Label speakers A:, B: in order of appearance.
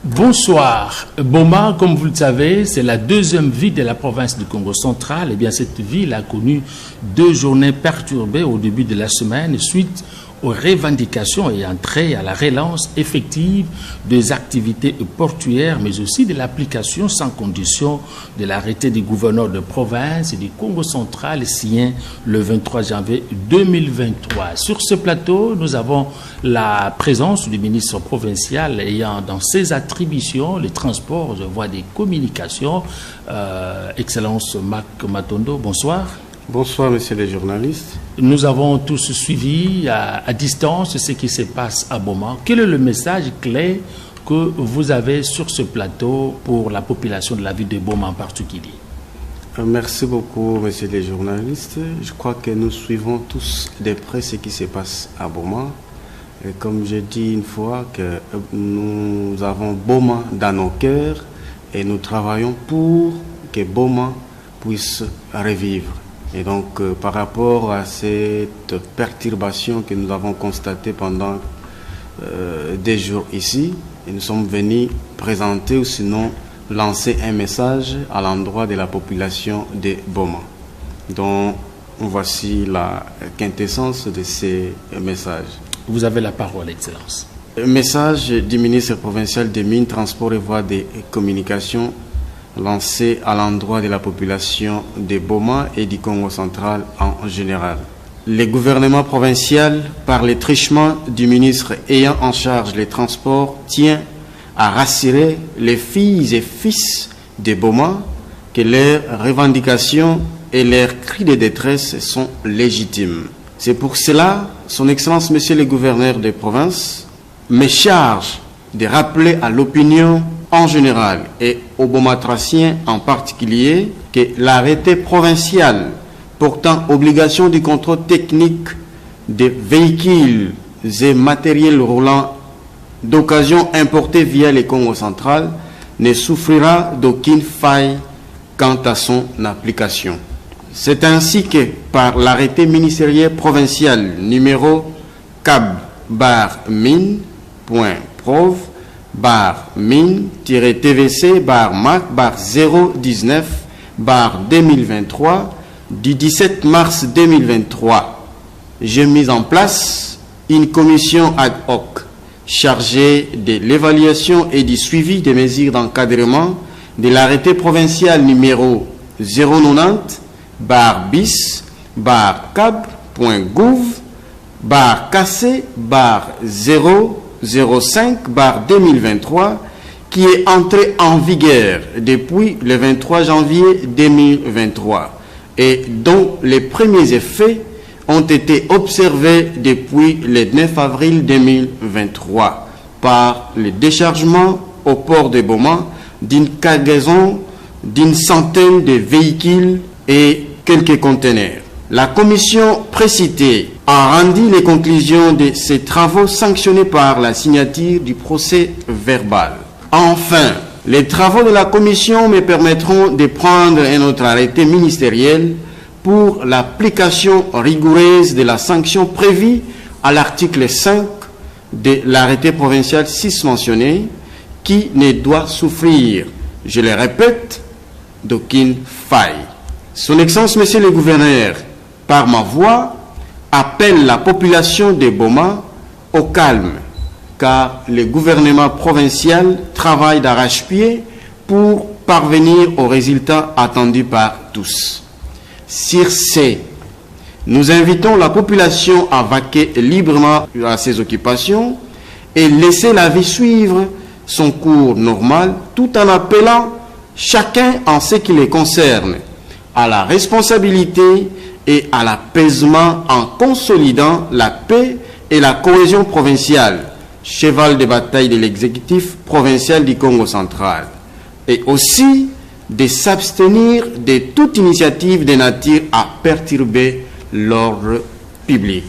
A: Bonsoir. Boma, comme vous le savez, c'est la deuxième ville de la province du Congo central. Eh bien, cette ville a connu 2 journées perturbées au début de la semaine suite aux revendications et entrées à la relance effective des activités portuaires, mais aussi de l'application sans condition de l'arrêté du gouverneur de province et du Congo central signé le 23 janvier 2023. Sur ce plateau, nous avons la présence du ministre provincial ayant dans ses attributions les transports de voies des communications. Excellence Marc Matondo, bonsoir.
B: Bonsoir, messieurs les journalistes.
A: Nous avons tous suivi à distance ce qui se passe à Boma. Quel est le message clé que vous avez sur ce plateau pour la population de la ville de Boma en particulier?
B: Merci beaucoup, messieurs les journalistes. Je crois que nous suivons tous de près ce qui se passe à Boma. Et comme j'ai dit une fois, que nous avons Boma dans nos cœurs et nous travaillons pour que Boma puisse revivre. Et donc, par rapport à cette perturbation que nous avons constatée pendant des jours ici, nous sommes venus présenter ou sinon lancer un message à l'endroit de la population de Boma. Donc, voici la quintessence de ces messages.
A: Vous avez la parole, Excellence.
B: Message du ministre provincial des Mines, Transports et Voies de Communication lancé à l'endroit de la population de Boma et du Congo central en général. Le gouvernement provincial, par le truchement du ministre ayant en charge les transports, tient à rassurer les filles et fils de Boma que leurs revendications et leurs cris de détresse sont légitimes. C'est pour cela, Son Excellence, Monsieur le gouverneur de province, me charge de rappeler à l'opinion en général et aux Bomatraciens en particulier que l'arrêté provincial portant obligation du contrôle technique des véhicules et matériels roulants d'occasion importés via le Congo central ne souffrira d'aucune faille quant à son application. C'est ainsi que par l'arrêté ministériel provincial numéro cab-mine.prov /mine-tvc/mac/019/2023 du 17 mars 2023, j'ai mis en place une commission ad hoc chargée de l'évaluation et du suivi des mesures d'encadrement de l'arrêté provincial numéro 090-bis-cab.gouv/KC/005/2023 qui est entré en vigueur depuis le 23 janvier 2023 et dont les premiers effets ont été observés depuis le 9 avril 2023 par le déchargement au port de Boma d'une cargaison d'une centaine de véhicules et quelques conteneurs. La commission précitée a rendu les conclusions de ces travaux sanctionnés par la signature du procès verbal. Enfin, les travaux de la commission me permettront de prendre un autre arrêté ministériel pour l'application rigoureuse de la sanction prévue à l'article 5 de l'arrêté provincial 6 mentionné, qui ne doit souffrir, je le répète, d'aucune faille. Son Excellence, Monsieur le gouverneur, par ma voix, appelle la population de Boma au calme, car le gouvernement provincial travaille d'arrache-pied pour parvenir aux résultats attendus par tous. Sur ce, nous invitons la population à vaquer librement à ses occupations et laisser la vie suivre son cours normal, tout en appelant chacun en ce qui les concerne à la responsabilité et à l'apaisement en consolidant la paix et la cohésion provinciale, cheval de bataille de l'exécutif provincial du Congo central, et aussi de s'abstenir de toute initiative de nature à perturber l'ordre public.